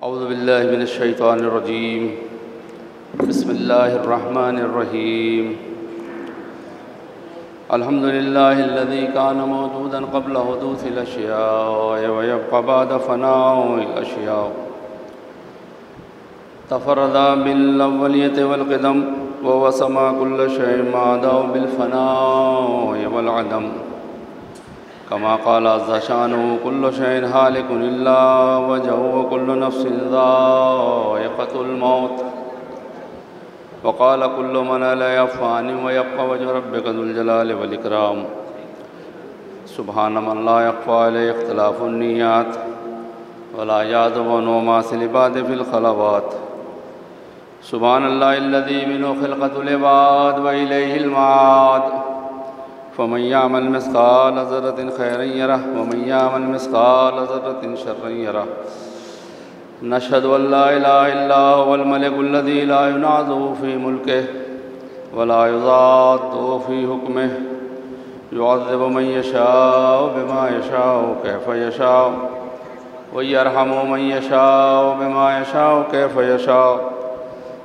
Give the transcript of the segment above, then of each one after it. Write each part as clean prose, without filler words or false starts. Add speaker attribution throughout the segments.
Speaker 1: اعوذ باللہ من الشیطان الرجیم بسم اللہ الرحمن الرحیم الحمد للہ الذی کان موجودا قبل حدوث الاشیاء ویبقى بعد فناء الاشیاء تفرد بالاولیۃ والقدم ووسما كل شيء ما عداه بالفناء والعدم كما قال عز شانه كل شيء هالك إلا وجهه وكل نفس ذائقة الموت وقال كل من عليها فان ويبقى وجه ربك ذو الجلال والإكرام سبحان من لا يخفى عليه اختلاف النيات ولا يعزب عنه ما العباد في الخلوات سبحان الله الذي منه خلقة العباد وإليه المعاد فمن يعمل مثقال ذرة خيرا يره ومن يعمل مثقال ذرة شرا يره نشهد أن لا إله إلا هو الملك الذي لا ينازع في ملكه ولا يضاد في حكمه يعذب من يشاء بما يشاء كيف يشاء ويرحم من يشاء بما يشاء كيف يشاء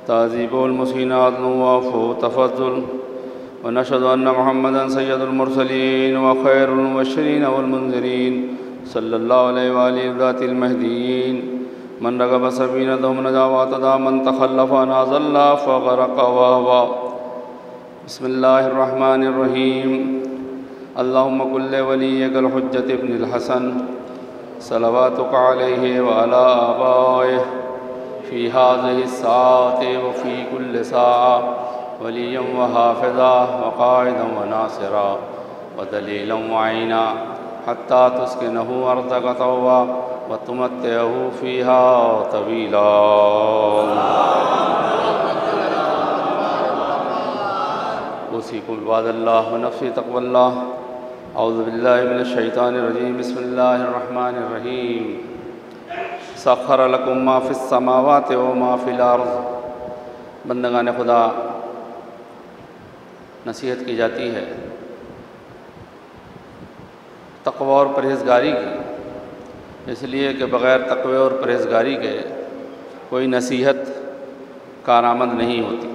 Speaker 1: تعذيب المسيء عدل وعفو تفضل ونشهد أن محمدًا سيد المرسلين وخير المبشرين والمنذرين صلى الله عليه وآله ذات المهديين من رغب سبيلتهم نجا واعتدى من تخلف عن ضل فغرق وهوى بسم الله الرحمن الرحيم اللهم كن لوليك الحجة ابن الحسن صلواتك عليه وعلى آبائه في هذه الساعة وفي كل ساعة وليا وحافظا وقائدا وناصرا ودليلا وعينا حتى تسكنه أرضك طوعا وتمتعه فيها طويلا أوصيكم عباد الله ونفسي تقوى الله أعوذ بالله من الشيطان الرجيم بسم الله الرحمن الرحيم سخر لكم ما في السماوات وما في الأرض بندگان خدا نصیحت کی جاتی ہے تقوی اور پرہیزگاری کی، اس لیے کہ بغیر تقوی اور پرہیزگاری کے کوئی نصیحت کارآمد نہیں ہوتی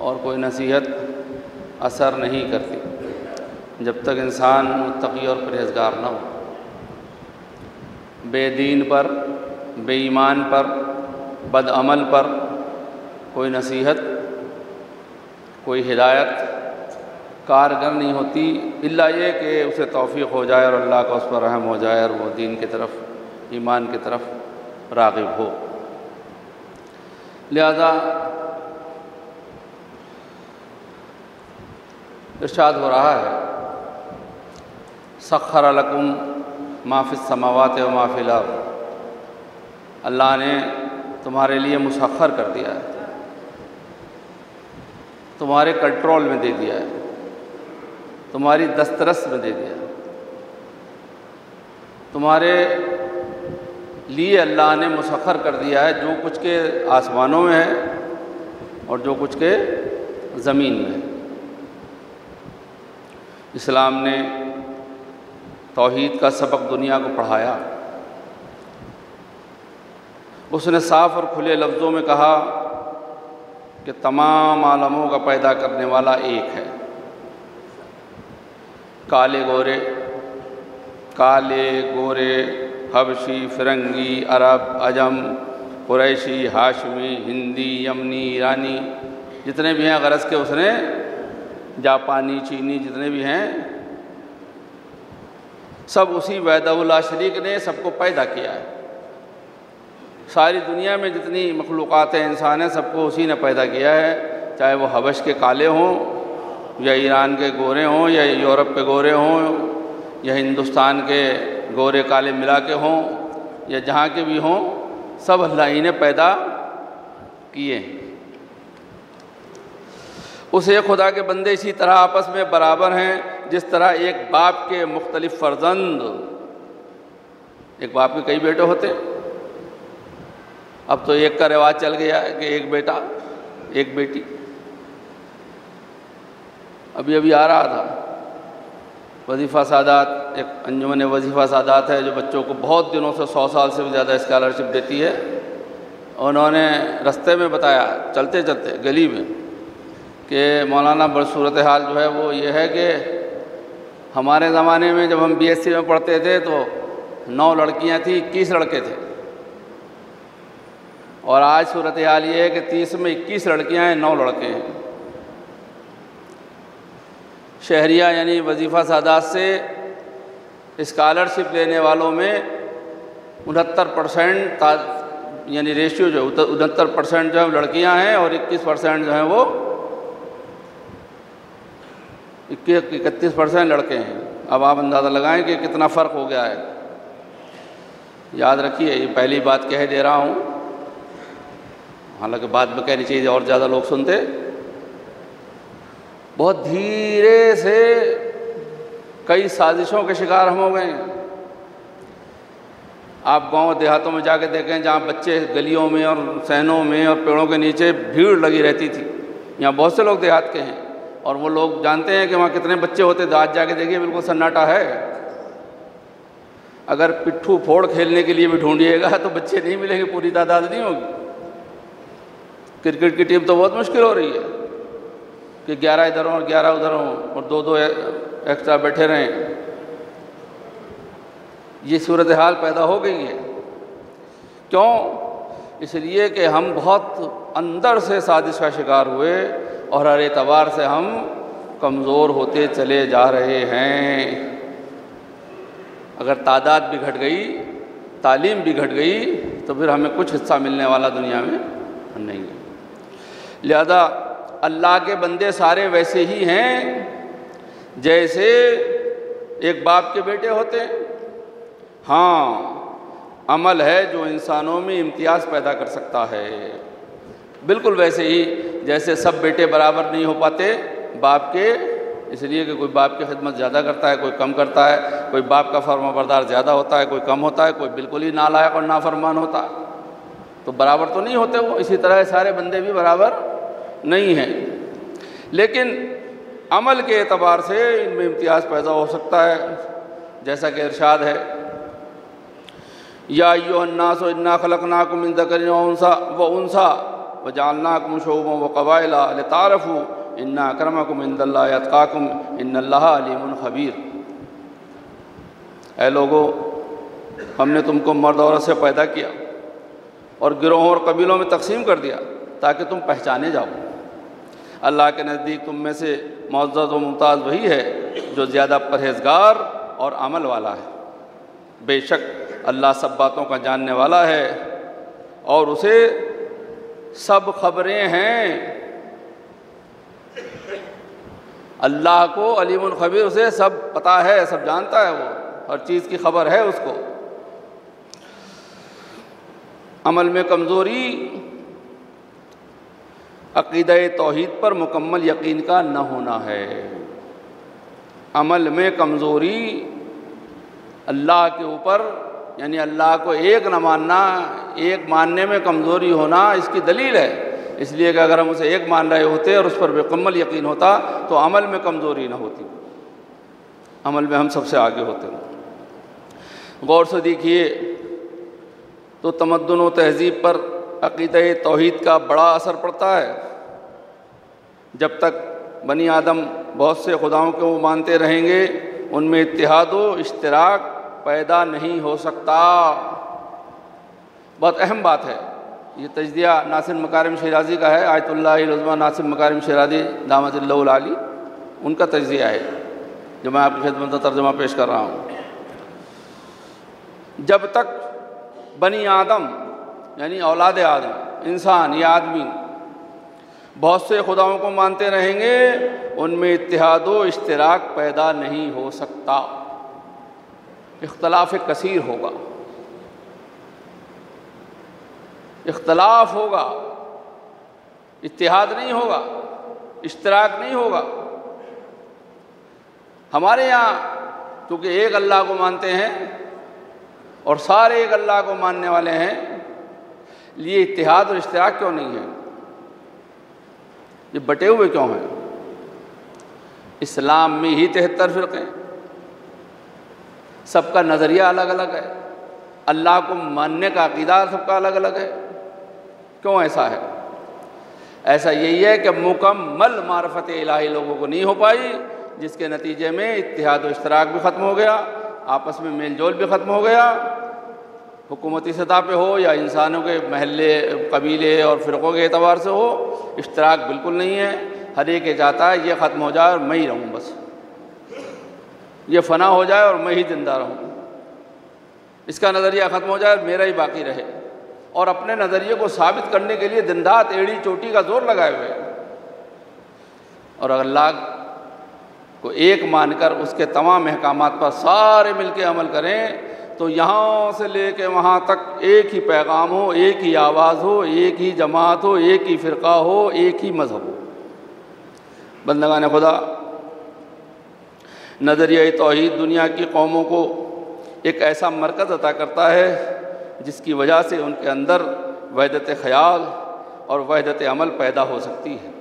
Speaker 1: اور کوئی نصیحت اثر نہیں کرتی جب تک انسان متقی اور پرہیزگار نہ ہو۔ بے دین پر، بے ایمان پر، بد عمل پر کوئی نصیحت، کوئی ہدایت کارگر نہیں ہوتی الا یہ کہ اسے توفیق ہو جائے اور اللہ کا اس پر رحم ہو جائے اور وہ دین کی طرف، ایمان کی طرف راغب ہو۔ لہذا ارشاد ہو رہا ہے سخر لکم ما فی السماوات و ما فی الارض، اللہ نے تمہارے لیے مسخر کر دیا ہے، تمہارے کنٹرول میں دے دیا ہے، تمہاری دسترس میں دے دیا ہے، تمہارے لیے اللہ نے مسخر کر دیا ہے جو کچھ کے آسمانوں میں ہے اور جو کچھ کے زمین میں ہے۔ اسلام نے توحید کا سبق دنیا کو پڑھایا، اس نے صاف اور کھلے لفظوں میں کہا کہ تمام عالموں کا پیدا کرنے والا ایک ہے۔ کالے گورے، حبشی، فرنگی، عرب، عجم، قریشی، ہاشمی، ہندی، یمنی، ایرانی، جتنے بھی ہیں، غرض کے اس نے جاپانی، چینی، جتنے بھی ہیں، سب اسی وحدہ لا شریک نے سب کو پیدا کیا ہے۔ ساری دنیا میں جتنی مخلوقات ہیں، انسان ہیں، سب کو اسی نے پیدا کیا ہے، چاہے وہ حبش کے کالے ہوں یا ایران کے گورے ہوں یا یورپ کے گورے ہوں یا ہندوستان کے گورے کالے ملا کے ہوں یا جہاں کے بھی ہوں، سب اللہ ہی نے پیدا کیے۔ اس ایک خدا کے بندے اسی طرح آپس میں برابر ہیں جس طرح ایک باپ کے مختلف فرزند، ایک باپ کے کئی بیٹے ہوتے، اب تو ایک کا رواج چل گیا ہے کہ ایک بیٹا ایک بیٹی۔ ابھی آ رہا تھا وظیفہ سادات ایک انجمن وظیفہ سادات ہے جو بچوں کو بہت دنوں سے 100 سال سے بھی زیادہ اسکالرشپ دیتی ہے. انہوں نے رستے میں بتایا چلتے چلتے گلی میں کہ مولانا بڑی صورتحال جو ہے وہ یہ ہے کہ ہمارے زمانے میں جب ہم BSc میں پڑھتے تھے تو 9 لڑکیاں تھیں 21 لڑکے تھے، اور آج صورتحال یہ ہے کہ 30 میں 21 لڑکیاں ہیں 9 لڑکے ہیں. شہریہ یعنی وظیفہ سادات سے اسکالرشپ لینے والوں میں 69% یعنی ریشیو جو 69% جو ہے لڑکیاں ہیں اور 21% جو ہیں وہ 31% لڑکے ہیں. اب آپ اندازہ لگائیں کہ کتنا فرق ہو گیا ہے. یاد رکھیے یہ پہلی بات کہہ دے رہا ہوں، حالانکہ بات میں کہنی چاہیے اور زیادہ لوگ سنتے. بہت دھیرے سے کئی سازشوں کے شکار ہم ہو گئے ہیں. آپ گاؤں دیہاتوں میں جا کے دیکھیں جہاں بچے گلیوں میں اور صحنوں میں اور پیڑوں کے نیچے بھیڑ لگی رہتی تھی. یہاں بہت سے لوگ دیہات کے ہیں اور وہ لوگ جانتے ہیں کہ وہاں کتنے بچے ہوتے. آج جا کے دیکھیے بالکل سناٹا ہے. اگر پٹھو پھوڑ کھیلنے کے لیے بھی ڈھونڈیے گا تو بچے نہیں ملیں گے، پوری تعداد نہیں ہوگی. کرکٹ کی ٹیم تو بہت مشکل ہو رہی ہے کہ 11 ادھر ہوں اور 11 ادھر ہوں اور 2 ایکسٹرا بیٹھے رہیں. یہ صورتحال پیدا ہو گئی ہے. کیوں؟ اس لیے کہ ہم بہت اندر سے سازش کا شکار ہوئے اور ہر اعتبار سے ہم کمزور ہوتے چلے جا رہے ہیں. اگر تعداد بھی گھٹ گئی، تعلیم بھی گھٹ گئی تو پھر ہمیں کچھ حصہ ملنے والا دنیا میں نہیں ہے. لہذا اللہ کے بندے سارے ویسے ہی ہیں جیسے ایک باپ کے بیٹے ہوتے ہیں. ہاں، عمل ہے جو انسانوں میں امتیاز پیدا کر سکتا ہے. بالکل ویسے ہی جیسے سب بیٹے برابر نہیں ہو پاتے باپ کے، اس لیے کہ کوئی باپ کی خدمت زیادہ کرتا ہے، کوئی کم کرتا ہے، کوئی باپ کا فرما بردار زیادہ ہوتا ہے، کوئی کم ہوتا ہے، کوئی بالکل ہی نالائق اور نافرمان ہوتا ہے، تو برابر تو نہیں ہوتے وہ. اسی طرح سارے بندے بھی برابر نہیں ہیں، لیکن عمل کے اعتبار سے ان میں امتیاز پیدا ہو سکتا ہے. جیسا کہ ارشاد ہے یا ایھا الناس انا خلقناکم من ذکر و انثی وجعلناکم شعوبا وقبائل لتعارفوا ان اکرمکم عند اللہ اتقاکم ان اللہ علیم خبیر. اے لوگو، ہم نے تم کو مرد عورت سے پیدا کیا اور گروہوں اور قبیلوں میں تقسیم کر دیا تاکہ تم پہچانے جاؤ. اللہ کے نزدیک تم میں سے معزز و ممتاز وہی ہے جو زیادہ پرہیزگار اور عمل والا ہے. بے شک اللہ سب باتوں کا جاننے والا ہے اور اسے سب خبریں ہیں. اللہ کو علیم الخبیر، اسے سب پتہ ہے، سب جانتا ہے، وہ ہر چیز کی خبر ہے اس کو. عمل میں کمزوری عقیدہ توحید پر مکمل یقین کا نہ ہونا ہے. عمل میں کمزوری اللہ کے اوپر یعنی اللہ کو ایک نہ ماننا، ایک ماننے میں کمزوری ہونا اس کی دلیل ہے. اس لیے کہ اگر ہم اسے ایک مان رہے ہوتے اور اس پر مکمل یقین ہوتا تو عمل میں کمزوری نہ ہوتی، عمل میں ہم سب سے آگے ہوتے. غور سے دیکھیے تو تمدن و تہذیب پر عقیدہ توحید کا بڑا اثر پڑتا ہے. جب تک بنی آدم بہت سے خداؤں کو مانتے رہیں گے ان میں اتحاد و اشتراک پیدا نہیں ہو سکتا. بہت اہم بات ہے. یہ تجزیہ ناصر مکارم شیرازی کا ہے، آیت اللہ العظمیٰ ناصر مکارم شیرازی دامت اللہ العالی، ان کا تجزیہ ہے جو میں آپ کی خدمت میں ترجمہ پیش کر رہا ہوں. جب تک بنی آدم یعنی اولاد آدم، انسان یا آدمی بہت سے خداؤں کو مانتے رہیں گے ان میں اتحاد و اشتراک پیدا نہیں ہو سکتا. اختلاف کثیر ہوگا، اختلاف ہوگا، اتحاد نہیں ہوگا، اشتراک نہیں ہوگا. ہمارے یہاں کیونکہ ایک اللہ کو مانتے ہیں اور سارے ایک اللہ کو ماننے والے ہیں، لیے اتحاد اور اشتراک کیوں نہیں ہے؟ یہ بٹے ہوئے کیوں ہیں؟ اسلام میں ہی 73 فرقے ہیں. سب کا نظریہ الگ الگ ہے، اللہ کو ماننے کا عقیدہ سب کا الگ الگ ہے۔ کیوں ایسا ہے؟ ایسا یہی ہے کہ مکمل معرفت الہی لوگوں کو نہیں ہو پائی، جس کے نتیجے میں اتحاد و اشتراک بھی ختم ہو گیا، آپس میں میل جول بھی ختم ہو گیا، حکومتی سطح پہ ہو یا انسانوں کے محلے قبیلے اور فرقوں کے اعتبار سے ہو، اشتراک بالکل نہیں ہے۔ ہر ایک یہ چاہتا ہے یہ ختم ہو جائے اور میں ہی رہوں، بس یہ فنا ہو جائے اور میں ہی زندہ رہوں، اس کا نظریہ ختم ہو جائے اور میرا ہی باقی رہے، اور اپنے نظریے کو ثابت کرنے کے لیے دن رات ایڑی چوٹی کا زور لگائے ہوئے ہیں۔ اور اگر اللہ کو ایک مان کر اس کے تمام احکامات پر سارے مل کے عمل کریں تو یہاں سے لے کے وہاں تک ایک ہی پیغام ہو، ایک ہی آواز ہو، ایک ہی جماعت ہو، ایک ہی فرقہ ہو، ایک ہی مذہب ہو۔ بندگان خدا، نظریہ توحید دنیا کی قوموں کو ایک ایسا مرکز عطا کرتا ہے جس کی وجہ سے ان کے اندر وحدت خیال اور وحدت عمل پیدا ہو سکتی ہے۔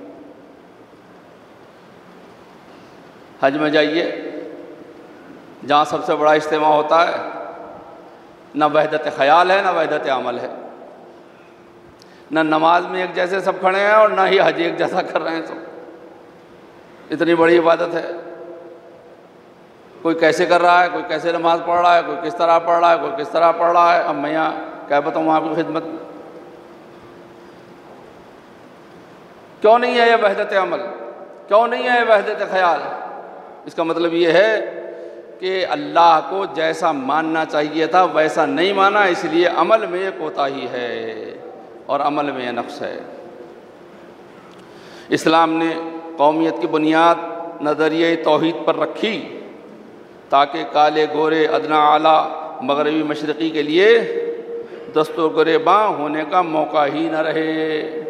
Speaker 1: حج میں جائیے، جہاں سب سے بڑا اجتماع ہوتا ہے، نہ وحدت خیال ہے نہ وحدت عمل ہے، نہ نماز میں ایک جیسے سب کھڑے ہیں اور نہ ہی حج ایک جیسا کر رہے ہیں سب۔ اتنی بڑی عبادت ہے، کوئی کیسے کر رہا ہے، کوئی کیسے نماز پڑھ رہا ہے، کوئی کس طرح پڑھ رہا ہے، کوئی کس طرح پڑھ رہا ہے۔ اب میں یہاں کیا بتاؤں آپ کی خدمت، کیوں نہیں ہے یہ وحدت عمل، کیوں نہیں ہے یہ وحدت خیال؟ اس کا مطلب یہ ہے کہ اللہ کو جیسا ماننا چاہیے تھا ویسا نہیں مانا، اس لیے عمل میں یہ کوتاہی ہے اور عمل میں یہ نقص ہے۔ اسلام نے قومیت کی بنیاد نظریہ توحید پر رکھی تاکہ کالے گورے ادنا اعلیٰ مغربی مشرقی کے لیے دست و گریباں ہونے کا موقع ہی نہ رہے۔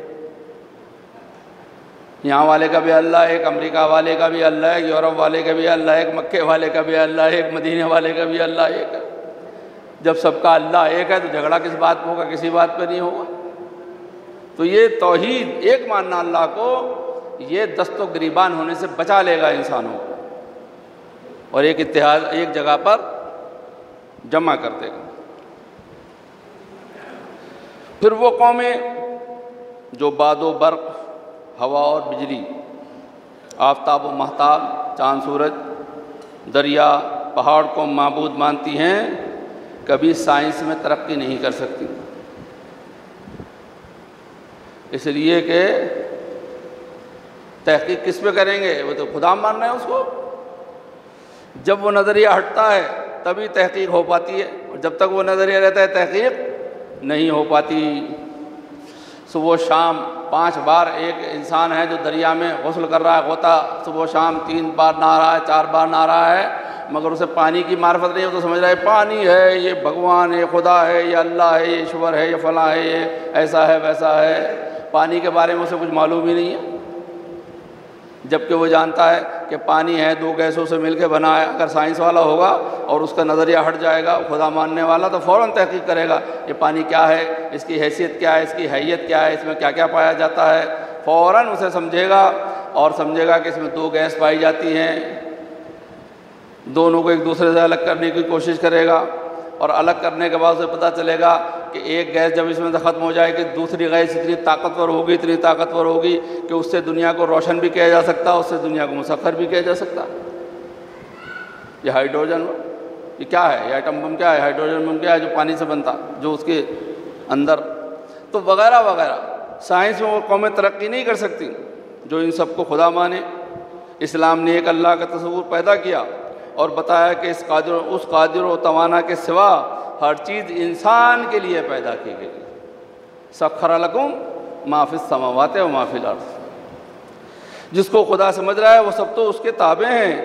Speaker 1: یہاں والے کا بھی اللہ ایک، امریکہ والے کا بھی اللہ ایک، یورپ والے کا بھی اللہ ایک، مکے والے کا بھی اللہ ایک، مدینے والے کا بھی اللہ ایک ہے۔ جب سب کا اللہ ایک ہے تو جھگڑا کس بات پہ ہوگا؟ کسی بات پہ نہیں ہوگا۔ تو یہ توحید ایک ماننا اللہ کو، یہ دست و گریبان ہونے سے بچا لے گا انسانوں کو اور ایک اتحاد ایک جگہ پر جمع کر دے گا۔ پھر وہ قومیں جو باد و برق، ہوا اور بجلی، آفتاب و مہتاب، چاند سورج، دریا، پہاڑ کو معبود مانتی ہیں، کبھی سائنس میں ترقی نہیں کر سکتی، اس لیے کہ تحقیق کس پہ کریں گے؟ وہ تو خدا مان رہے ہیں اس کو۔ جب وہ نظریہ ہٹتا ہے تبھی تحقیق ہو پاتی ہے، اور جب تک وہ نظریہ رہتا ہے تحقیق نہیں ہو پاتی۔ صبح و شام 5 بار ایک انسان ہے جو دریا میں غسل کر رہا ہے، غوطہ صبح و شام 3 بار نہا رہا ہے، 4 بار نہا رہا ہے، مگر اسے پانی کی معرفت نہیں ہو تو سمجھ رہا ہے پانی ہے، یہ بھگوان ہے، خدا ہے، یہ اللہ ہے، یہ ایشور ہے، یہ فلاں ہے، یہ ایسا ہے ویسا ہے۔ پانی کے بارے میں اسے کچھ معلوم ہی نہیں ہے، جبکہ وہ جانتا ہے کہ پانی ہے 2 گیسوں سے مل کے بنا ہے۔ اگر سائنس والا ہوگا اور اس کا نظریہ ہٹ جائے گا، خدا ماننے والا، تو فوراً تحقیق کرے گا یہ پانی کیا ہے، اس کی حیثیت کیا ہے، اس کی حیت کیا ہے، اس میں کیا کیا پایا جاتا ہے، فوراً اسے سمجھے گا اور سمجھے گا کہ اس میں 2 گیس پائی جاتی ہیں، دونوں کو ایک دوسرے سے الگ کرنے کی کوشش کرے گا، اور الگ کرنے کے بعد اسے پتہ چلے گا کہ ایک گیس جب اس میں سے ختم ہو جائے گی دوسری گیس اتنی طاقتور ہوگی، اتنی طاقتور ہوگی کہ اس سے دنیا کو روشن بھی کیا جا سکتا، اس سے دنیا کو مسخر بھی کیا جا سکتا۔ یہ ہائیڈروجن، یہ کیا ہے، یہ ایٹم بم کیا ہے، ہائیڈروجن بم کیا ہے جو پانی سے بنتا، جو اس کے اندر، تو وغیرہ وغیرہ۔ سائنس میں وہ قومیں ترقی نہیں کر سکتی جو ان سب کو خدا مانے۔ اسلام نے ایک اللہ کا تصور پیدا کیا اور بتایا کہ اس قادر و توانا کے سوا ہر چیز انسان کے لیے پیدا کی گئی۔ سخر لکم ما فی السماوات و ما فی الارض۔ جس کو خدا سمجھ رہا ہے وہ سب تو اس کے تابع ہیں۔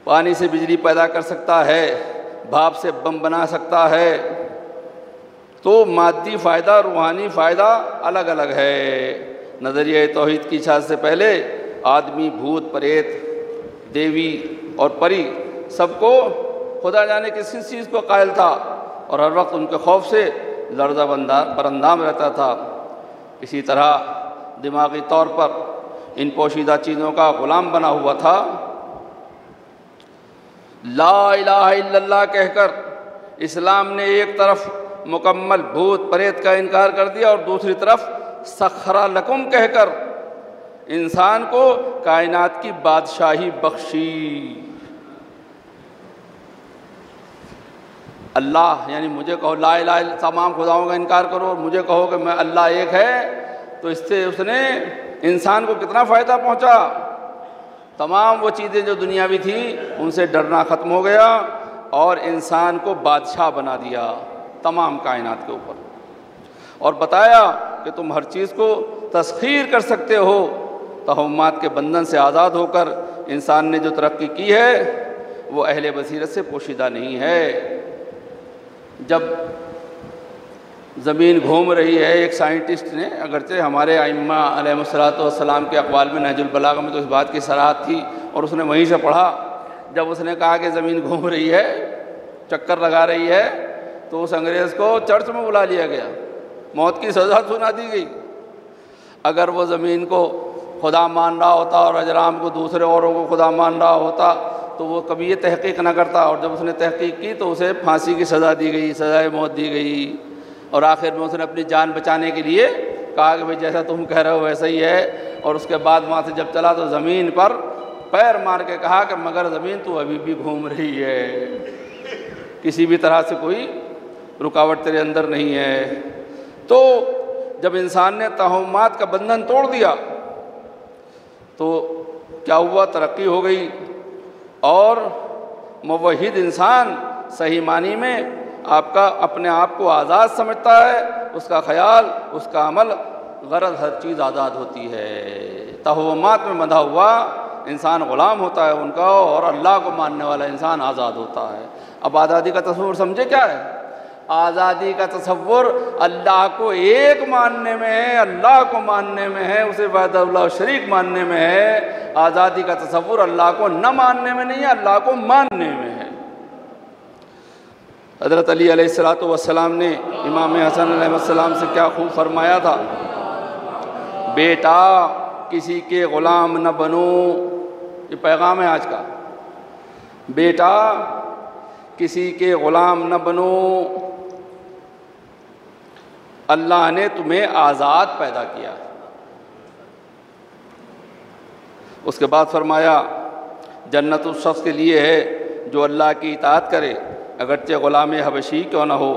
Speaker 1: پانی سے بجلی پیدا کر سکتا ہے، بھاپ سے بم بنا سکتا ہے، تو مادی فائدہ روحانی فائدہ الگ الگ ہے۔ نظریہ توحید کی اشاعت سے پہلے آدمی، بھوت، پریت، دیوی اور پری سب کو خدا جانے کس چیز کو قائل تھا اور ہر وقت ان کے خوف سے لرزہ براندام رہتا تھا۔ اسی طرح دماغی طور پر ان پوشیدہ چیزوں کا غلام بنا ہوا تھا۔ لا الہ الا اللہ کہہ کر اسلام نے ایک طرف مکمل بھوت پریت کا انکار کر دیا، اور دوسری طرف سخر لکم کہہ کر انسان کو کائنات کی بادشاہی بخشی۔ اللہ یعنی مجھے کہو لا الہ الا، تمام خداؤں کا انکار کرو اور مجھے کہو کہ میں اللہ ایک ہے، تو اس سے اس نے انسان کو کتنا فائدہ پہنچا۔ تمام وہ چیزیں جو دنیاوی تھیں ان سے ڈرنا ختم ہو گیا، اور انسان کو بادشاہ بنا دیا تمام کائنات کے اوپر، اور بتایا کہ تم ہر چیز کو تسخیر کر سکتے ہو۔ توہمات کے بندھن سے آزاد ہو کر انسان نے جو ترقی کی ہے وہ اہل بصیرت سے پوشیدہ نہیں ہے۔ جب زمین گھوم رہی ہے، ایک سائنٹسٹ نے، اگرچہ ہمارے ائمہ علیہ الصلوۃ والسلام کے اقوال میں نہج البلاغہ میں تو اس بات کی صراحت تھی، اور اس نے وہیں سے پڑھا، جب اس نے کہا کہ زمین گھوم رہی ہے، چکر لگا رہی ہے، تو اس انگریز کو چرچ میں بلا لیا گیا، موت کی سزا سنا دی گئی۔ اگر وہ زمین کو خدا مان رہا ہوتا اور اجرام کو، دوسرے اوروں کو خدا مان رہا ہوتا، تو وہ کبھی یہ تحقیق نہ کرتا، اور جب اس نے تحقیق کی تو اسے پھانسی کی سزا دی گئی، سزائے موت دی گئی، اور آخر میں اس نے اپنی جان بچانے کے لیے کہا کہ بھئی جیسا تم کہہ رہے ہو ویسا ہی ہے، اور اس کے بعد وہاں سے جب چلا تو زمین پر پیر مار کے کہا کہ مگر زمین تو ابھی بھی گھوم رہی ہے، کسی بھی طرح سے کوئی رکاوٹ تیرے اندر نہیں ہے۔ تو جب انسان نے توہمات کا بندھن توڑ دیا تو کیا ہوا؟ ترقی ہو گئی، اور موحد انسان صحیح معنی میں اپنے آپ کو آزاد سمجھتا ہے، اس کا خیال، اس کا عمل، غرض ہر چیز آزاد ہوتی ہے۔ توہمات میں بندھا ہوا انسان غلام ہوتا ہے ان کا، اور اللہ کو ماننے والا انسان آزاد ہوتا ہے۔ اب آزادی کا تصور سمجھے کیا ہے؟ آزادی کا تصور اللہ کو ایک ماننے میں ہے، اللہ کو ماننے میں ہے، اسے وحدہ اللہ شریک ماننے میں ہے۔ آزادی کا تصور اللہ کو نہ ماننے میں نہیں ہے، اللہ کو ماننے میں ہے۔ حضرت علی علیہ السلام نے امام حسن علیہ السلام سے کیا خوب فرمایا تھا، بیٹا کسی کے غلام نہ بنو۔ یہ پیغام ہے آج کا، بیٹا کسی کے غلام نہ بنو، اللہ نے تمہیں آزاد پیدا کیا۔ اس کے بعد فرمایا جنت اس شخص کے لیے ہے جو اللہ کی اطاعت کرے اگرچہ غلام حبشی کیوں نہ ہو،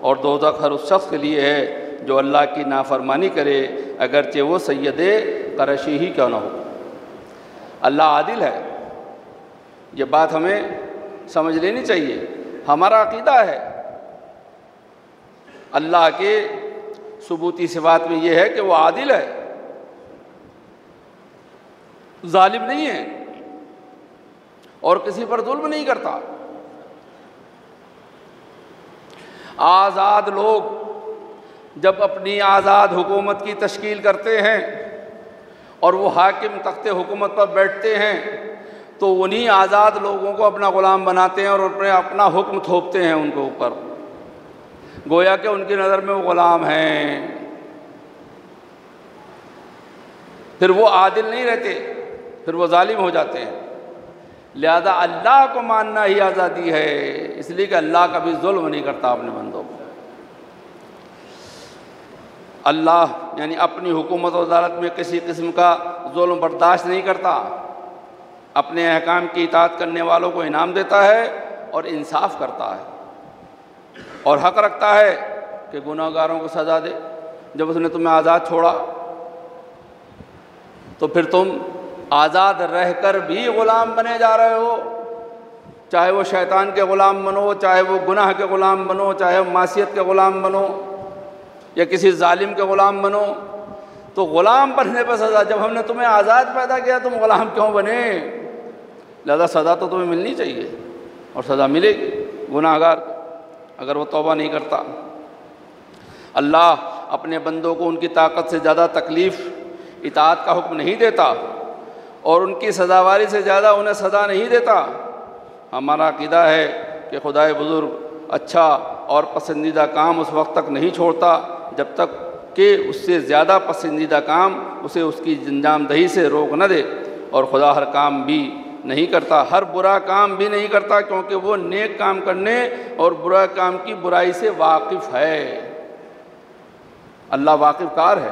Speaker 1: اور دوزخ ہر اس شخص کے لیے ہے جو اللہ کی نافرمانی کرے اگرچہ وہ سید قریشی ہی کیوں نہ ہو۔ اللہ عادل ہے، یہ بات ہمیں سمجھ لینی چاہیے۔ ہمارا عقیدہ ہے اللہ کے ثبوتی صفات میں یہ ہے کہ وہ عادل ہے، ظالم نہیں ہے، اور کسی پر ظلم نہیں کرتا۔ آزاد لوگ جب اپنی آزاد حکومت کی تشکیل کرتے ہیں اور وہ حاکم تخت حکومت پر بیٹھتے ہیں تو انہی آزاد لوگوں کو اپنا غلام بناتے ہیں اور اپنا حکم تھوپتے ہیں ان کے اوپر، گویا کہ ان کی نظر میں وہ غلام ہیں۔ پھر وہ عادل نہیں رہتے، پھر وہ ظالم ہو جاتے ہیں۔ لہذا اللہ کو ماننا ہی آزادی ہے، اس لیے کہ اللہ کبھی ظلم نہیں کرتا اپنے بندوں کو۔ اللہ یعنی اپنی حکومت و عدالت میں کسی قسم کا ظلم برداشت نہیں کرتا، اپنے احکام کی اطاعت کرنے والوں کو انعام دیتا ہے اور انصاف کرتا ہے، اور حق رکھتا ہے کہ گناہ گاروں کو سزا دے۔ جب اس نے تمہیں آزاد چھوڑا تو پھر تم آزاد رہ کر بھی غلام بنے جا رہے ہو، چاہے وہ شیطان کے غلام بنو، چاہے وہ گناہ کے غلام بنو، چاہے وہ معصیت کے غلام بنو، یا کسی ظالم کے غلام بنو، تو غلام بننے پر سزا۔ جب ہم نے تمہیں آزاد پیدا کیا تم غلام کیوں بنے؟ لہذا سزا تو تمہیں ملنی چاہیے، اور سزا ملے گی گناہ گار کو اگر وہ توبہ نہیں کرتا۔ اللہ اپنے بندوں کو ان کی طاقت سے زیادہ تکلیف اطاعت کا حکم نہیں دیتا، اور ان کی سزاواری سے زیادہ انہیں سزا نہیں دیتا۔ ہمارا عقیدہ ہے کہ خدائے بزرگ اچھا اور پسندیدہ کام اس وقت تک نہیں چھوڑتا جب تک کہ اس سے زیادہ پسندیدہ کام اسے اس کی انجام دہی سے روک نہ دے، اور خدا ہر کام بھی نہیں کرتا، ہر برا کام بھی نہیں کرتا، کیونکہ وہ نیک کام کرنے اور برا کام کی برائی سے واقف ہے۔ اللہ واقف کار ہے،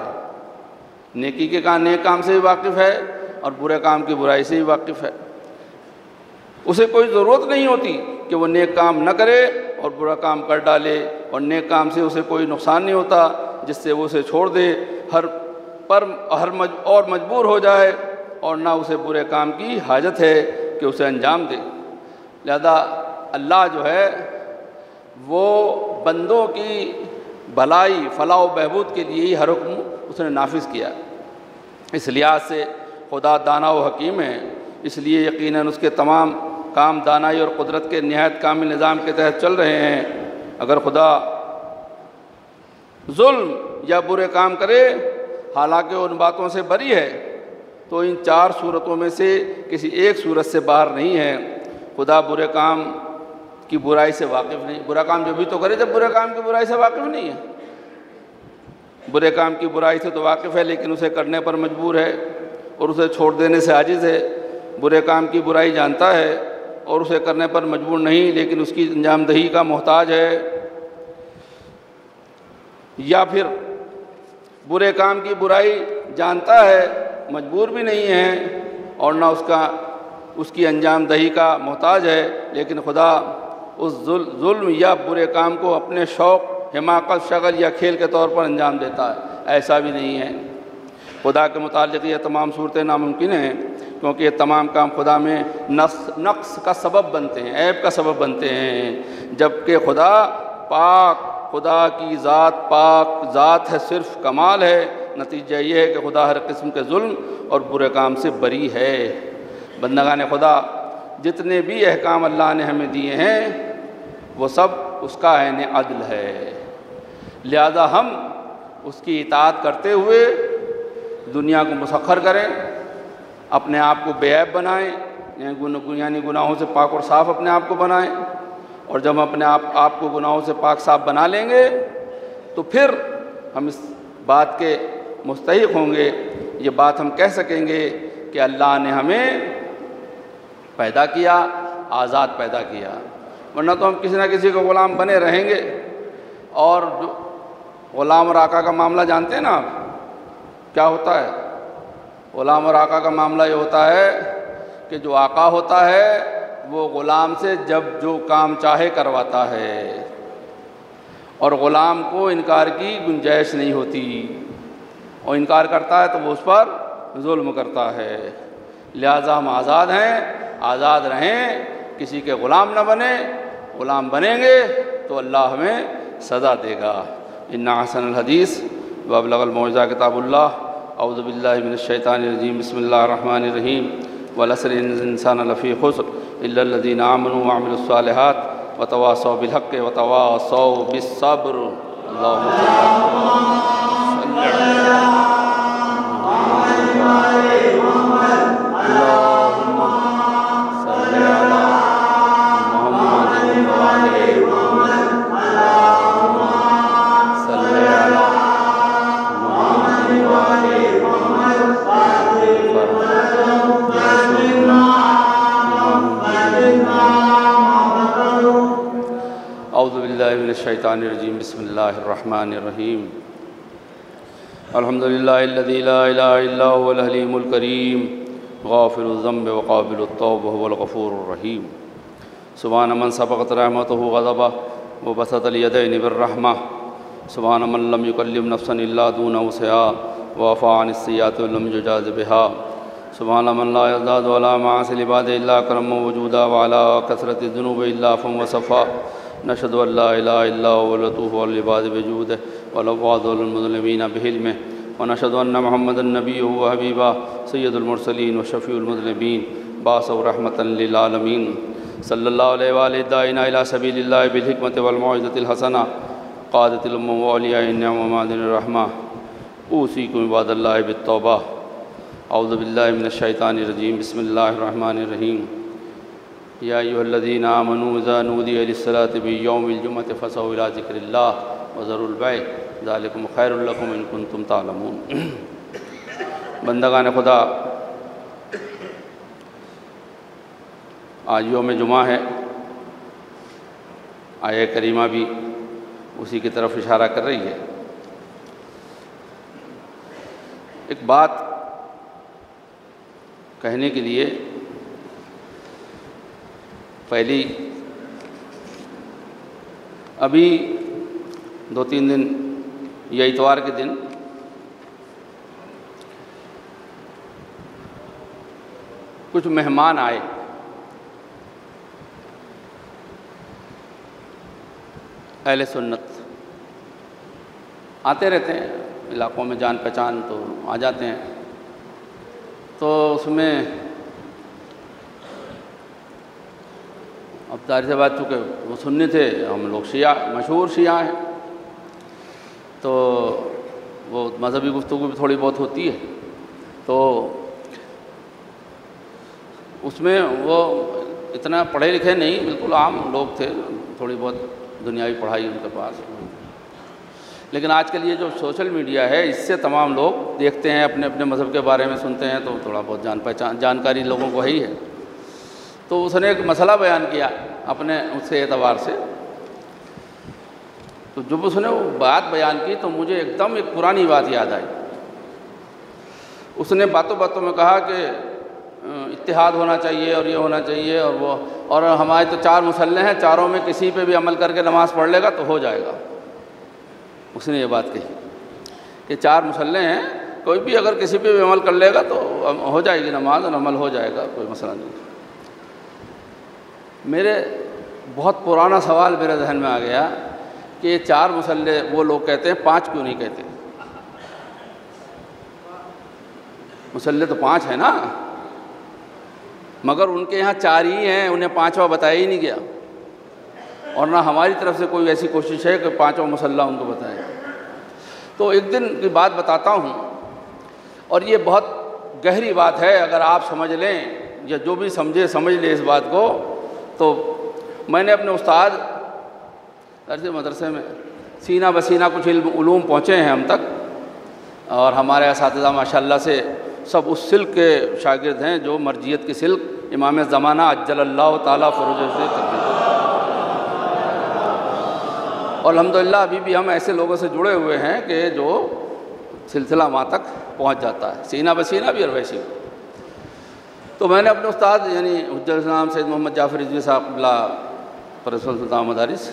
Speaker 1: نیکی کے کام نیک کام سے بھی واقف ہے اور برے کام کی برائی سے بھی واقف ہے۔ اسے کوئی ضرورت نہیں ہوتی کہ وہ نیک کام نہ کرے اور برا کام کر ڈالے، اور نیک کام سے اسے کوئی نقصان نہیں ہوتا جس سے وہ اسے چھوڑ دے اور مجبور ہو جائے، اور نہ اسے برے کام کی حاجت ہے کہ اسے انجام دے۔ لہذا اللہ جو ہے وہ بندوں کی بھلائی، فلاح و بہبود کے لیے ہی ہر حکم اس نے نافذ کیا۔ اس لحاظ سے خدا دانا و حکیم ہے، اس لیے یقیناً اس کے تمام کام دانائی اور قدرت کے نہایت کامل نظام کے تحت چل رہے ہیں۔ اگر خدا ظلم یا برے کام کرے، حالانکہ ان باتوں سے بری ہے، تو ان چار صورتوں میں سے کسی ایک صورت سے باہر نہیں ہے۔ خدا برے کام کی برائی سے واقف نہیں، برا کام جو بھی تو کرے جب برے کام کی برائی سے واقف نہیں ہے۔ برے کام کی برائی سے تو واقف ہے لیکن اسے کرنے پر مجبور ہے اور اسے چھوڑ دینے سے عاجز ہے۔ برے کام کی برائی جانتا ہے اور اسے کرنے پر مجبور نہیں لیکن اس کی انجام دہی کا محتاج ہے۔ یا پھر برے کام کی برائی جانتا ہے، مجبور بھی نہیں ہے اور نہ اس کی انجام دہی کا محتاج ہے، لیکن خدا اس ظلم یا برے کام کو اپنے شوق، حماقت، شغل یا کھیل کے طور پر انجام دیتا ہے، ایسا بھی نہیں ہے۔ خدا کے متعلق یہ تمام صورتیں ناممکن ہیں کیونکہ یہ تمام کام خدا میں نقص کا سبب بنتے ہیں، عیب کا سبب بنتے ہیں، جبکہ خدا پاک، خدا کی پاک ذات ہے، صرف کمال ہے۔ نتیجہ یہ ہے کہ خدا ہر قسم کے ظلم اور برے کام سے بری ہے۔ بندگان خدا، جتنے بھی احکام اللہ نے ہمیں دیے ہیں وہ سب اس کا عین عدل ہے، لہذا ہم اس کی اطاعت کرتے ہوئے دنیا کو مسخر کریں، اپنے آپ کو بے عیب بنائیں، یعنی گناہوں سے پاک اور صاف اپنے آپ کو بنائیں، اور جب ہم اپنے آپ کو گناہوں سے پاک صاف بنا لیں گے تو پھر ہم اس بات کے مستحق ہوں گے، یہ بات ہم کہہ سکیں گے کہ اللہ نے ہمیں پیدا کیا، آزاد پیدا کیا، ورنہ تو ہم کسی نہ کسی کو غلام بنے رہیں گے۔ اور جو غلام اور آقا کا معاملہ جانتے ہیں نا آپ کیا ہوتا ہے؟ غلام اور آقا کا معاملہ یہ ہوتا ہے کہ جو آقا ہوتا ہے وہ غلام سے جب جو کام چاہے کرواتا ہے اور غلام کو انکار کی گنجائش نہیں ہوتی، اور انکار کرتا ہے تو وہ اس پر ظلم کرتا ہے۔ لہذا ہم آزاد ہیں، آزاد رہیں، کسی کے غلام نہ بنیں، غلام بنیں گے تو اللہ ہمیں سزا دے گا۔ ان احسن الحدیث وابلغ الموعظہ کتاب اللہ۔ اعوذ باللہ من الشیطان الرجیم، بسم اللہ الرحمن الرحیم۔ والعصر ان الانسان لفی خسر الا الذین آمنوا وعملوا الصالحات وتواصوا بالحق وتواصوا بالصبر۔ اللہم صل من الشیطان الرجیم، بسم اللہ الرحمن الرحیم۔ الحمدللہ الذی لا الہ الا هو الحلیم الکریم غافر الذنب وقابل التوب وهو الغفور الرحیم۔ سبحان من سبقت رحمته غضبہ وبسط الیدین بالرحمہ، سبحان من لم یکلم نفسا الا دون وسعها وعفى عن السیئات ولم یجاز بها، سبحان من لا یزداد ولا معاصی العباد الا کرما وجودا وعلى کثرت الذنوب الا عفوا وصفا۔ نشهد ان لا اله الا هو ولطوف العباد بجوده ولوعظ المظلمین بحلمه، ونشهد ان محمدا نبیہ وحبیبہ سید المرسلین وشفیع المذنبین بعثہ رحمۃ للعالمین، صلی اللہ علیہ وآلہ الداعین الی سبیل اللہ بالحکمۃ والموعظۃ الحسنہ، قادۃ الامم واولیاء النعم ومعادن الرحمہ۔ اوصیکم عباد اللہ بالتوبہ۔ اعوذ باللہ من الشیطان الرجیم، بسم اللہ الرحمن الرحیم۔ یا ایھا الذین آمنوا اذا نودی للصلاۃ من یوم الجمعۃ فاسعوا الی ذکر اللہ وذروا البیع ذلکم خیر لکم ان کنتم تعلمون۔ بندگان خدا، آج یوم جمعہ ہے، آیہ کریمہ بھی اسی کی طرف اشارہ کر رہی ہے۔ ایک بات کہنے کے لیے، پہلی ابھی 2-3 دن یا اتوار کے دن کچھ مہمان آئے، اہل سنت آتے رہتے ہیں علاقوں میں، جان پہچان تو آ جاتے ہیں۔ تو اس میں اب ظاہر سی بات، چونکہ وہ سنی تھے، ہم لوگ شیعہ، مشہور شیعہ ہیں، تو وہ مذہبی گفتگو بھی تھوڑی بہت ہوتی ہے۔ تو اس میں وہ اتنا پڑھے لکھے نہیں، بالکل عام لوگ تھے، تھوڑی بہت دنیاوی پڑھائی ان کے پاس، لیکن آج کل یہ جو سوشل میڈیا ہے، اس سے تمام لوگ دیکھتے ہیں، اپنے اپنے مذہب کے بارے میں سنتے ہیں، تو تھوڑا بہت جانکاری لوگوں کو ہی ہے۔ تو اس نے ایک مسئلہ بیان کیا اپنے اس سے اعتبار سے، تو جب اس نے وہ بات بیان کی تو مجھے ایک دم ایک پرانی بات یاد آئی۔ اس نے باتوں باتوں میں کہا کہ اتحاد ہونا چاہیے اور یہ ہونا چاہیے، اور وہ، اور ہمارے تو 4 مصلے ہیں، چاروں میں کسی پہ بھی عمل کر کے نماز پڑھ لے گا تو ہو جائے گا۔ اس نے یہ بات کہی کہ 4 مصلے ہیں، کوئی بھی اگر کسی پہ بھی عمل کر لے گا تو ہو جائے گی نماز، اور عمل ہو جائے گا، کوئی مسئلہ نہیں۔ میرے بہت پرانا سوال میرے ذہن میں آ گیا کہ یہ 4 مصلے وہ لوگ کہتے ہیں، 5 کیوں نہیں کہتے؟ مصلے تو 5 ہیں نا، مگر ان کے یہاں 4 ہی ہیں، انہیں 5واں بتایا ہی نہیں گیا، اور نہ ہماری طرف سے کوئی ایسی کوشش ہے کہ 5واں مصلی ان کو بتائے۔ تو ایک دن کی بات بتاتا ہوں، اور یہ بہت گہری بات ہے، اگر آپ سمجھ لیں یا جو بھی سمجھ لے اس بات کو۔ تو میں نے اپنے استاد مدرسے میں سینہ بسینہ کچھ علوم پہنچے ہیں ہم تک، اور ہمارے اساتذہ ماشاءاللہ سے سب اس سلک کے شاگرد ہیں جو مرجیت کی سلک امام زمانہ عجل اللہ تعالیٰ فروج سے تقریر، اور الحمدللہ ابھی بھی ہم ایسے لوگوں سے جڑے ہوئے ہیں کہ جو سلسلہ وہاں تک پہنچ جاتا ہے، سینہ بسینہ بھی اور ویسی۔ تو میں نے اپنے استاد یعنی حجت الاسلام سید محمد جعفر رضوی صاحب اللہ پرنسپل سلطان مدارس،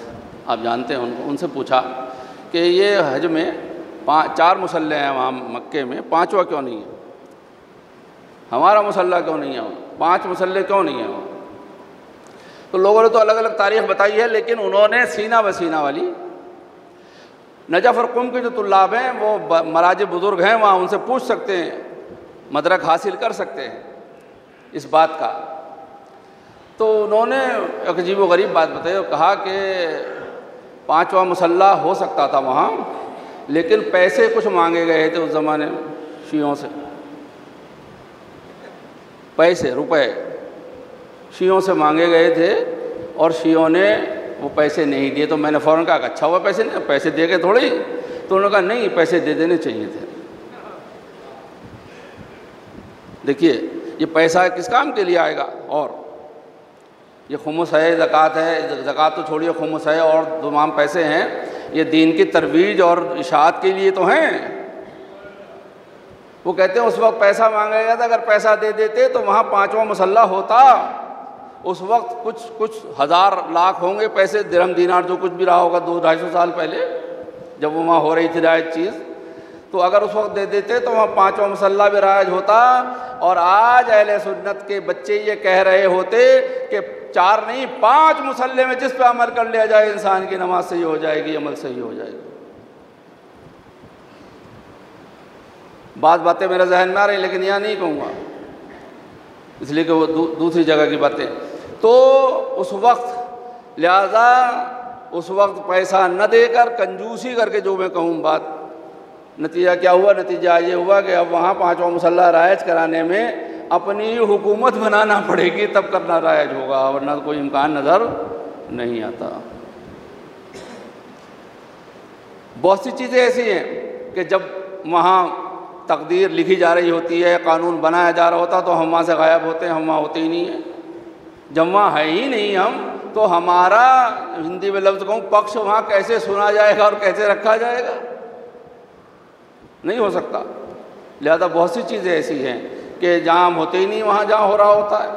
Speaker 1: آپ جانتے ہیں ان کو، ان سے پوچھا کہ یہ حج میں 4 مصلے ہیں وہاں مکے میں، 5واں کیوں نہیں ہے؟ ہمارا مصلی کیوں نہیں ہے وہاں؟ 5 مصلے کیوں نہیں ہیں وہاں؟ تو لوگوں نے تو الگ الگ تاریخ بتائی ہے، لیکن انہوں نے سینہ بسینہ والی، نجف اور قم کے جو طلاب ہیں وہ مراجع بزرگ ہیں، وہاں ان سے پوچھ سکتے ہیں، مدرک حاصل کر سکتے ہیں اس بات کا۔ تو انہوں نے ایک عجیب و غریب بات بتائی اور کہا کہ 5واں مصلی ہو سکتا تھا وہاں، لیکن پیسے کچھ مانگے گئے تھے اس زمانے میں شیعوں سے، پیسے، روپے شیعوں سے مانگے گئے تھے، اور شیعوں نے وہ پیسے نہیں دیے۔ تو میں نے فوراً کہا کہ اچھا ہوا پیسے دے کے تھوڑی، تو انہوں نے کہا نہیں، پیسے دے دینے چاہیے تھے۔ دیکھیے یہ پیسہ کس کام کے لیے آئے گا؟ اور یہ خمس ہے، زکوٰۃ ہے، زکوٰۃ تو چھوڑیے، خمس ہے، اور تمام پیسے ہیں، یہ دین کی ترویج اور اشاعت کے لیے تو ہیں۔ وہ کہتے ہیں اس وقت پیسہ مانگا گیا تھا، اگر پیسہ دے دیتے تو وہاں 5واں مصلی ہوتا۔ اس وقت کچھ ہزار لاکھ ہوں گے پیسے، درہم دینار جو کچھ بھی رہا ہوگا 200-250 سال پہلے جب وہاں ہو رہی تھی رائج چیز، تو اگر اس وقت دے دیتے تو وہاں 5واں مصلی بھی رائج ہوتا۔ اور آج اہل سنت کے بچے یہ کہہ رہے ہوتے کہ 4 نہیں 5 مصلی میں جس پہ عمل کر لیا جائے انسان کی نماز صحیح ہو جائے گی، عمل صحیح ہو جائے گا۔ بعض باتیں میرے ذہن میں آ رہی ہیں لیکن یہاں نہیں کہوں گا، اس لیے کہ وہ دوسری جگہ کی باتیں۔ تو اس وقت لہذا اس وقت پیسہ نہ دے کر کنجوسی کر کے جو میں کہوں بات، نتیجہ کیا ہوا؟ نتیجہ یہ ہوا کہ اب وہاں 5واں مصلی رائج کرانے میں اپنی حکومت بنانا پڑے گی، تب کرنا رائج ہوگا، ورنہ کوئی امکان نظر نہیں آتا۔ بہت سی چیزیں ایسی ہیں کہ جب وہاں تقدیر لکھی جا رہی ہوتی ہے، قانون بنایا جا رہا ہوتا تو ہم وہاں سے غائب ہوتے ہیں، ہم وہاں ہوتے ہی نہیں ہیں۔ جب وہاں ہے ہی نہیں ہم تو ہمارا ہندی میں لفظ کہوں پکش وہاں کیسے سنا جائے گا اور کیسے رکھا جائے گا؟ نہیں ہو سکتا۔ لہذا بہت سی چیزیں ایسی ہیں کہ جہاں ہم ہوتے ہی نہیں وہاں جہاں ہو رہا ہوتا ہے،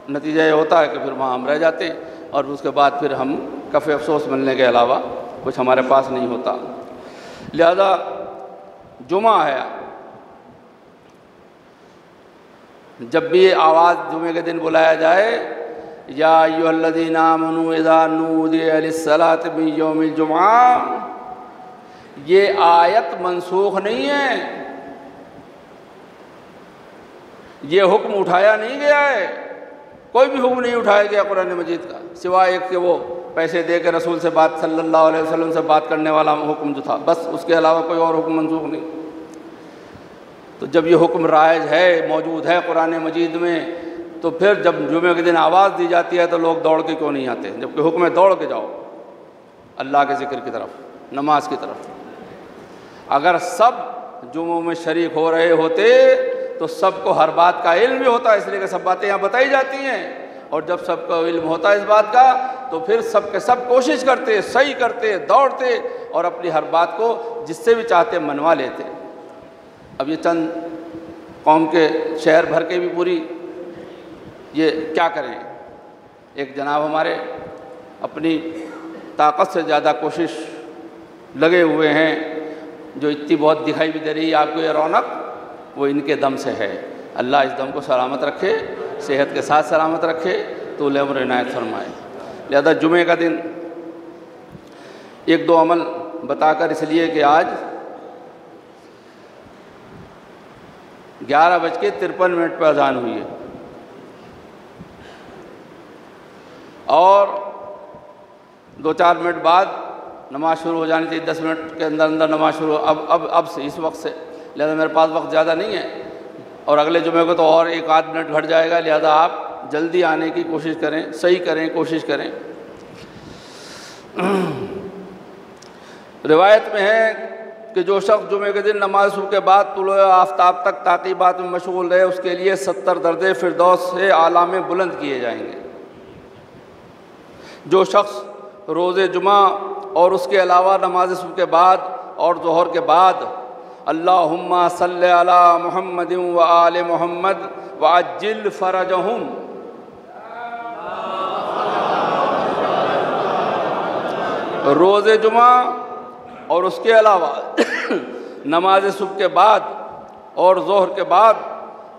Speaker 1: نتیجہ یہ ہوتا ہے کہ پھر وہاں ہم رہ جاتے ہیں اور اس کے بعد پھر ہم کف افسوس ملنے کے علاوہ کچھ ہمارے پاس نہیں ہوتا۔ لہذا جمعہ ہے، جب بھی آواز جمعے کے دن بلایا جائے یا ایھا الذین آمنوا اذا نودی للصلاۃ من یوم الجمعہ، یہ آیت منسوخ نہیں ہے، یہ حکم اٹھایا نہیں گیا ہے، کوئی بھی حکم نہیں اٹھایا گیا قرآن مجید کا، سوائے ایک کہ وہ پیسے دے کے رسول سے بات صلی اللہ علیہ وسلم سے بات کرنے والا حکم جو تھا، بس اس کے علاوہ کوئی اور حکم منسوخ نہیں۔ تو جب یہ حکم رائج ہے، موجود ہے قرآن مجید میں، تو پھر جب جمعے کے دن آواز دی جاتی ہے تو لوگ دوڑ کے کیوں نہیں آتے؟ جبکہ حکم ہے دوڑ کے جاؤ اللہ کے ذکر کی طرف، نماز کی طرف۔ اگر سب جمعوں میں شریک ہو رہے ہوتے تو سب کو ہر بات کا علم بھی ہوتا ہے، اس لیے کہ سب باتیں یہاں بتائی جاتی ہیں، اور جب سب کو علم ہوتا ہے اس بات کا تو پھر سب کے سب کوشش کرتے، صحیح کرتے، دوڑتے اور اپنی ہر بات کو جس سے بھی چاہتے منوا لیتے۔ اب یہ چند قوم کے شہر بھر کے بھی پوری یہ کیا کریں، ایک جناب ہمارے اپنی طاقت سے زیادہ کوشش لگے ہوئے ہیں، جو اتنی بہت دکھائی بھی دے رہی ہے آپ کو یہ رونق، وہ ان کے دم سے ہے۔ اللہ اس دم کو سلامت رکھے، صحت کے ساتھ سلامت رکھے، طول عمر عنایت فرمائے۔ لہذا جمعے کا دن ایک دو عمل بتا کر، اس لیے کہ آج 11:53 پہ اذان ہوئی ہے اور 2-4 منٹ بعد نماز شروع ہو جانی تھی، 10 منٹ کے اندر اندر نماز شروع، اب سے اس وقت سے، لہذا میرے پاس وقت زیادہ نہیں ہے اور اگلے جمعے کو تو اور 1-8 منٹ گھٹ جائے گا، لہذا آپ جلدی آنے کی کوشش کریں، صحیح کریں، کوشش کریں۔ روایت میں ہے کہ جو شخص جمعے کے دن نماز صبح کے بعد طلوع آفتاب تک تعقیبات میں مشغول رہے، اس کے لیے 70 درجے فردوس سے اعلیٰ میں بلند کیے جائیں گے۔ جو شخص روز جمعہ اور اس کے علاوہ نماز صبح کے بعد اور ظہر کے بعد اللہم صلی علی محمد و آل محمد وعجل فرجہم، روز جمعہ اور اس کے علاوہ نماز صبح کے بعد اور ظہر کے بعد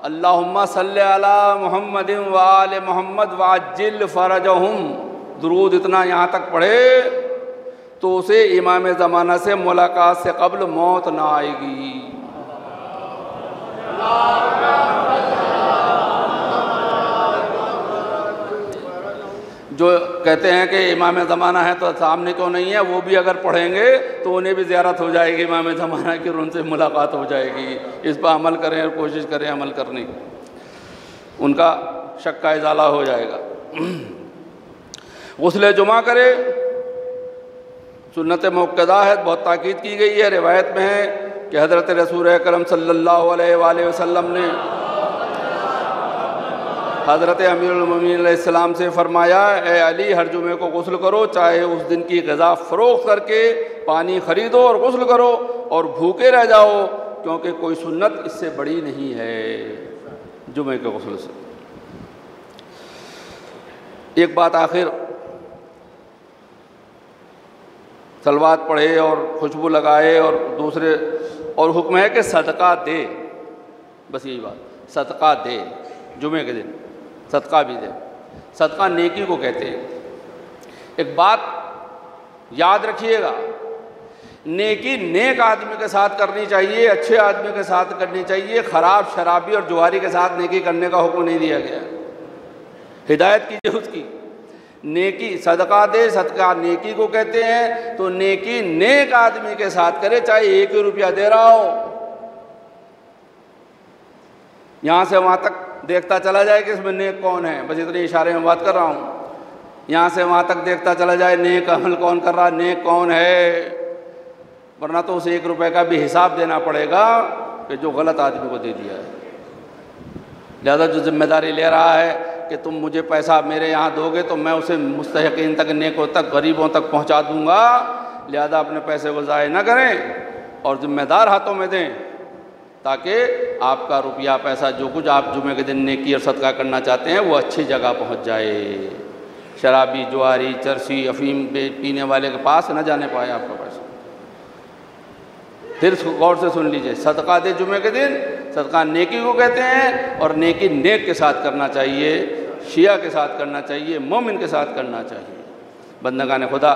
Speaker 1: اللہم صلی علی محمد و آل محمد وعجل فرجہم، درود اتنا یہاں تک پڑھے تو اسے امام زمانہ سے ملاقات سے قبل موت نہ آئے گی۔ جو کہتے ہیں کہ امام زمانہ ہے تو سامنے کیوں نہیں ہے، وہ بھی اگر پڑھیں گے تو انہیں بھی زیارت ہو جائے گی امام زمانہ کی، اور ان سے ملاقات ہو جائے گی۔ اس پر عمل کریں اور کوشش کریں عمل کرنے کی، ان کا شک کا ازالہ ہو جائے گا۔ غسل جمعہ کرے، سنت موقدہ ہے، بہت تاکید کی گئی ہے۔ روایت میں ہے کہ حضرت رسول اکرم صلی اللہ علیہ وآلہ وسلم نے حضرت امیر المومنین علیہ السلام سے فرمایا، اے علی، ہر جمعے کو غسل کرو، چاہے اس دن کی غذا فروخت کر کے پانی خریدو اور غسل کرو، اور بھوکے رہ جاؤ، کیونکہ کوئی سنت اس سے بڑی نہیں ہے جمعے کے غسل سے۔ ایک بات آخر، صلوات پڑھے اور خوشبو لگائے، اور دوسرے اور حکم ہے کہ صدقہ دے، بس یہی بات، صدقہ دے، جمعے کے دن صدقہ بھی دے۔ صدقہ نیکی کو کہتے ہیں۔ ایک بات یاد رکھیے گا، نیکی نیک آدمی کے ساتھ کرنی چاہیے، اچھے آدمی کے ساتھ کرنی چاہیے، خراب شرابی اور جواری کے ساتھ نیکی کرنے کا حکم نہیں دیا گیا۔ ہدایت کیجیے اس کی۔ نیکی صدقہ دے، صدقہ نیکی کو کہتے ہیں، تو نیکی نیک آدمی کے ساتھ کرے، چاہے 1 ہی روپیہ دے رہا ہو، یہاں سے وہاں تک دیکھتا چلا جائے کہ اس میں نیک کون ہے، بس اتنے اشارے میں بات کر رہا ہوں، یہاں سے وہاں تک دیکھتا چلا جائے نیک عمل کون کر رہا، نیک کون ہے، ورنہ تو اسے 1 روپے کا بھی حساب دینا پڑے گا کہ جو غلط آدمی کو دے دیا ہے۔ لہذا جو ذمہ داری لے رہا ہے کہ تم مجھے پیسہ میرے یہاں دو گے تو میں اسے مستحقین تک، نیکوں تک، غریبوں تک پہنچا دوں گا، لہذا اپنے پیسے کو ضائع نہ کریں اور ذمہ دار ہاتھوں میں دیں، تاکہ آپ کا روپیہ پیسہ جو کچھ آپ جمعے کے دن نیکی اور صدقہ کرنا چاہتے ہیں وہ اچھی جگہ پہنچ جائے، شرابی، جواری، چرسی، افیم پینے والے کے پاس نہ جانے پائے آپ کا پیسہ۔ پھر غور سے سن لیجئے، صدقہ دے جمعے کے دن، صدقہ نیکی کو کہتے ہیں، اور نیکی نیک کے ساتھ کرنا چاہیے، شیعہ کے ساتھ کرنا چاہیے، مومن کے ساتھ کرنا چاہیے۔ بندگان خدا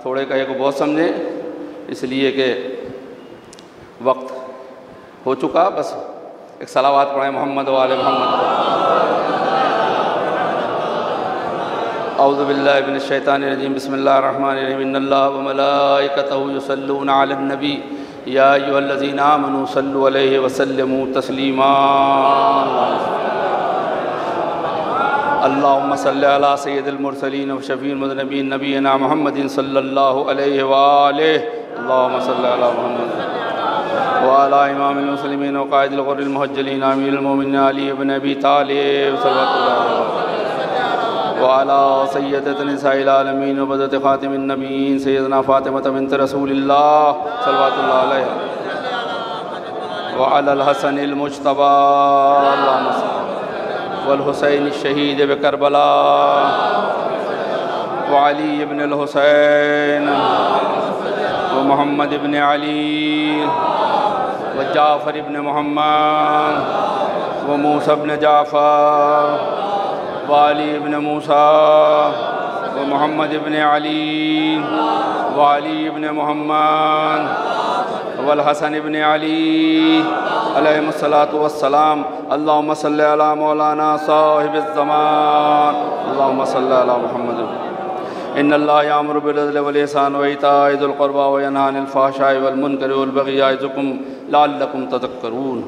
Speaker 1: تھوڑے کہے کو بہت سمجھیں، اس لیے کہ وقت ہو چکا، بس ایک صلوات پڑھیں محمد و آل محمد۔ اعوذ باللہ من الشیطان الرجیم، بسم اللہ الرحمن الرحیم، ان اللہ وملائکتہ یصلون علی النبی یا ایھا الذین آمنوا صلوا علیہ وسلموا تسلیما۔ اللہم صلی علی سید المرسلین وشفیع المذنبین نبینا محمد صلی اللہ علیہ وآلہ، اللہم صلی علی محمد وعلی امام المسلمین وقائد الغر المحجلین امیر المومنین علی بن ابی طالب صلوات اللہ علیہ وعلی سیدۃ نساء العالمین وبدۃ خاتم النبیین سیدنا فاطمہ بنت رسول اللہ صلوات اللہ علیہ وعلی الحسن المجتبی اللہم صل والحسین الشہید بکربلا وعلی ابن الحسین ومحمد ابن علی وجعفر ابن محمد وموسیٰ ابن جعفر وعلی ابن موسیٰ ومحمد ابن علی وعلی ابن محمد والحسن ابن علی علیہم الصلاۃ والسلام۔ اللہم صلی علی مولانا صاحب الزمان، اللہم صلی علی محمد۔ ان اللہ یامر بالعدل والاحسان وایتاء ذی القربی وینہی عن الفحشاء والمنکر والبغی یعظکم لعلکم تذکرون۔